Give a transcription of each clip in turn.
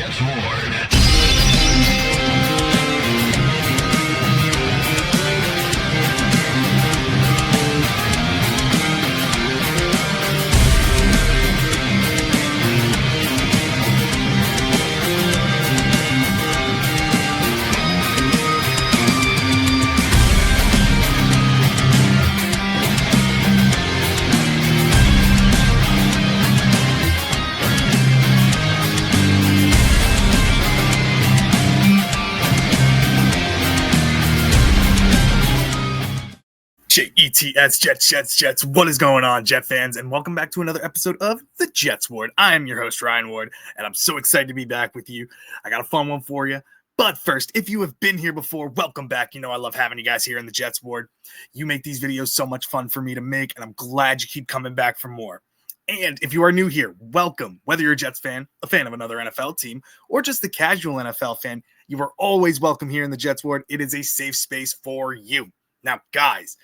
Jets Ward. Jets. What is going on, Jet fans? And welcome back to another episode of the Jets Ward. I am your host, Ryan Ward, and I'm so excited to be back with you. I got a fun one for you. But first, if you have been here before, welcome back. You know I love having you guys here in the Jets Ward. You make these videos so much fun for me to make, and I'm glad you keep coming back for more. And if you are new here, welcome. Whether you're a Jets fan, a fan of another NFL team, or just a casual NFL fan, you are always welcome here in the Jets Ward. It is a safe space for you. Now, guys,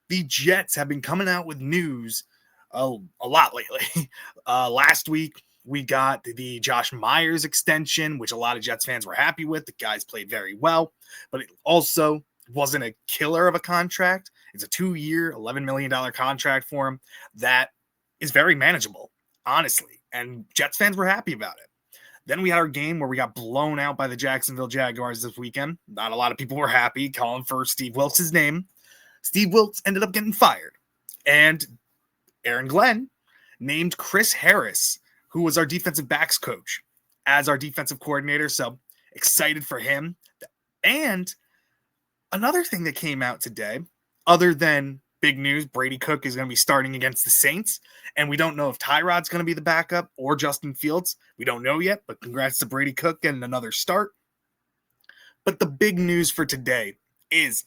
the Jets have been coming out with news a lot lately. Last week, we got the Josh Myers extension, which a lot of Jets fans were happy with. The guys played very well, but it also wasn't a killer of a contract. It's a 2-year, $11 million contract for him that is very manageable, honestly, and Jets fans were happy about it. Then we had our game where we got blown out by the Jacksonville Jaguars this weekend. Not a lot of people were happy, calling for Steve Wilks' name. Steve Wilks ended up getting fired, and Aaron Glenn named Chris Harris, who was our defensive backs coach, as our defensive coordinator. So excited for him. And another thing that came out today, other than big news, Brady Cook is going to be starting against the Saints, and we don't know if Tyrod's going to be the backup or Justin Fields. We don't know yet, but congrats to Brady Cook getting another start. But the big news for today is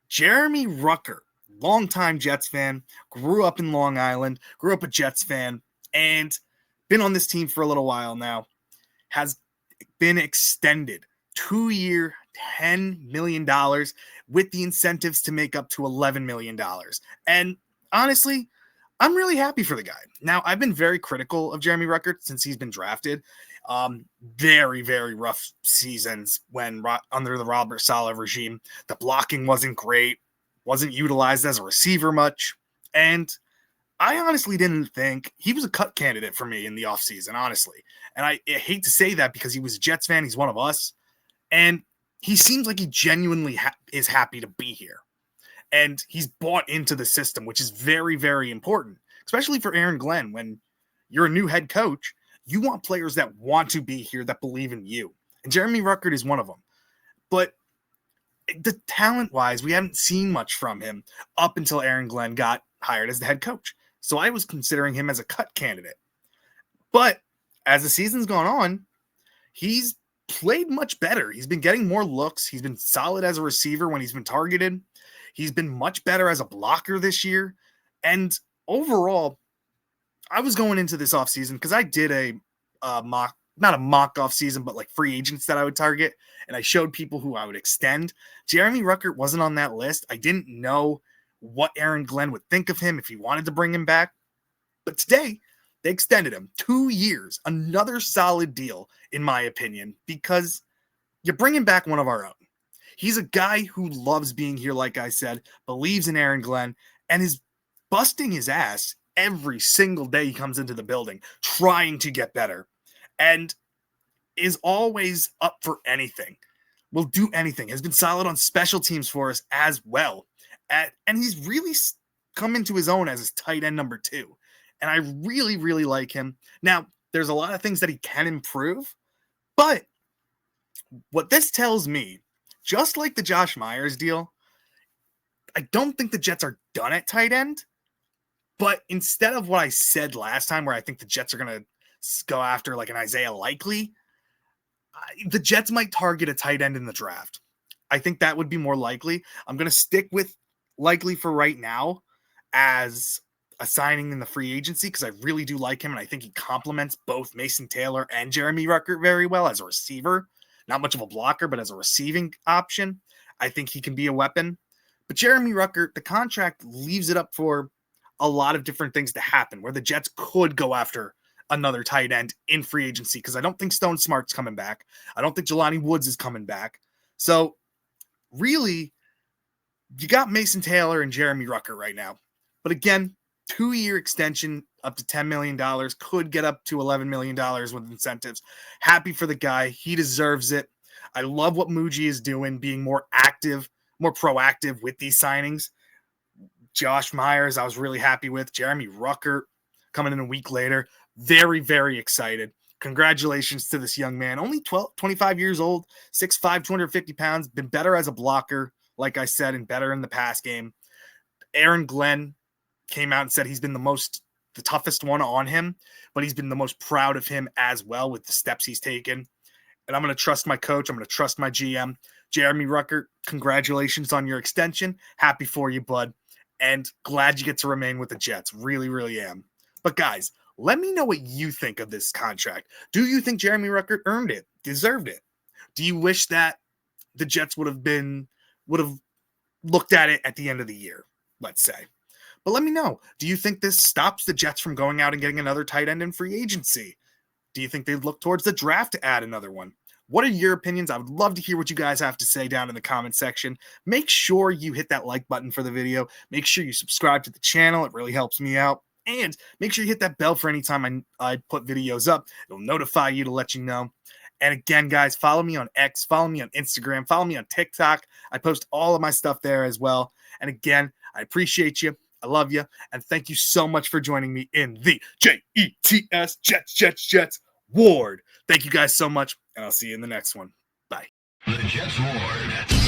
Jeremy Ruckert, longtime Jets fan, grew up in Long Island, grew up a Jets fan, and been on this team for a little while now, has been extended 2-year, $10 million with the incentives to make up to $11 million. And honestly, I'm really happy for the guy. Now, I've been very critical of Jeremy Ruckert since he's been drafted. Very, very rough seasons when under the Robert Saleh regime. The blocking wasn't great, wasn't utilized as a receiver much, and I honestly didn't think he was a cut candidate for me in the offseason, honestly. And I hate to say that because he was a Jets fan, he's one of us, and he seems like he genuinely is happy to be here. And he's bought into the system, which is very, very important, especially for Aaron Glenn. When you're a new head coach, you want players that want to be here, that believe in you. And Jeremy Ruckert is one of them. But the talent-wise, we haven't seen much from him up until Aaron Glenn got hired as the head coach. So I was considering him as a cut candidate. But as the season's gone on, he's played much better. He's been getting more looks. He's been solid as a receiver when he's been targeted. He's been much better as a blocker this year. And overall, I was going into this offseason because I did a mock, not a mock offseason, but like free agents that I would target. And I showed people who I would extend. Jeremy Ruckert wasn't on that list. I didn't know what Aaron Glenn would think of him if he wanted to bring him back. But today, they extended him 2 years, another solid deal, in my opinion, because you're bringing back one of our own. He's a guy who loves being here, like I said, believes in Aaron Glenn, and is busting his ass every single day he comes into the building, trying to get better, and is always up for anything. Will do anything. Has been solid on special teams for us as well. And he's really come into his own as his tight end number 2. And I really, really like him. Now, there's a lot of things that he can improve, but what this tells me, just like the Josh Myers deal, I don't think the Jets are done at tight end. But instead of what I said last time, where I think the Jets are going to go after like an Isaiah Likely, the Jets might target a tight end in the draft. I think that would be more likely. I'm going to stick with Likely for right now as a signing in the free agency because I really do like him, and I think he complements both Mason Taylor and Jeremy Ruckert very well as a receiver. Not much of a blocker, but as a receiving option, I think he can be a weapon. But Jeremy Ruckert, the contract leaves it up for a lot of different things to happen where the Jets could go after another tight end in free agency because I don't think Stone Smart's coming back. I don't think Jelani Woods is coming back. So really, you got Mason Taylor and Jeremy Ruckert right now. But again, 2-year extension up to $10 million, could get up to $11 million with incentives. Happy for the guy. He deserves it. I love what Muji is doing, being more active, more proactive with these signings. Josh Myers, I was really happy with. Jeremy Ruckert coming in a week later. Very, very excited. Congratulations to this young man. Only 25 years old, 6'5", 250 pounds. Been better as a blocker, like I said, and better in the pass game. Aaron Glenn came out and said he's been the toughest one on him, but he's been the most proud of him as well with the steps he's taken. And I'm going to trust my coach. I'm going to trust my GM. Jeremy Ruckert, congratulations on your extension. Happy for you, bud. And glad you get to remain with the Jets. Really, really am. But guys, let me know what you think of this contract. Do you think Jeremy Ruckert earned it, deserved it? Do you wish that the Jets would have looked at it at the end of the year, let's say? But let me know. Do you think this stops the Jets from going out and getting another tight end in free agency? Do you think they'd look towards the draft to add another one? What are your opinions? I would love to hear what you guys have to say down in the comment section. Make sure you hit that like button for the video. Make sure you subscribe to the channel. It really helps me out. And make sure you hit that bell for any time I put videos up. It'll notify you to let you know. And again, guys, follow me on X, follow me on Instagram, follow me on TikTok. I post all of my stuff there as well. And again, I appreciate you. I love you. And thank you so much for joining me in the JETS Jets Ward. Thank you guys so much. And I'll see you in the next one. Bye. The Jets Ward.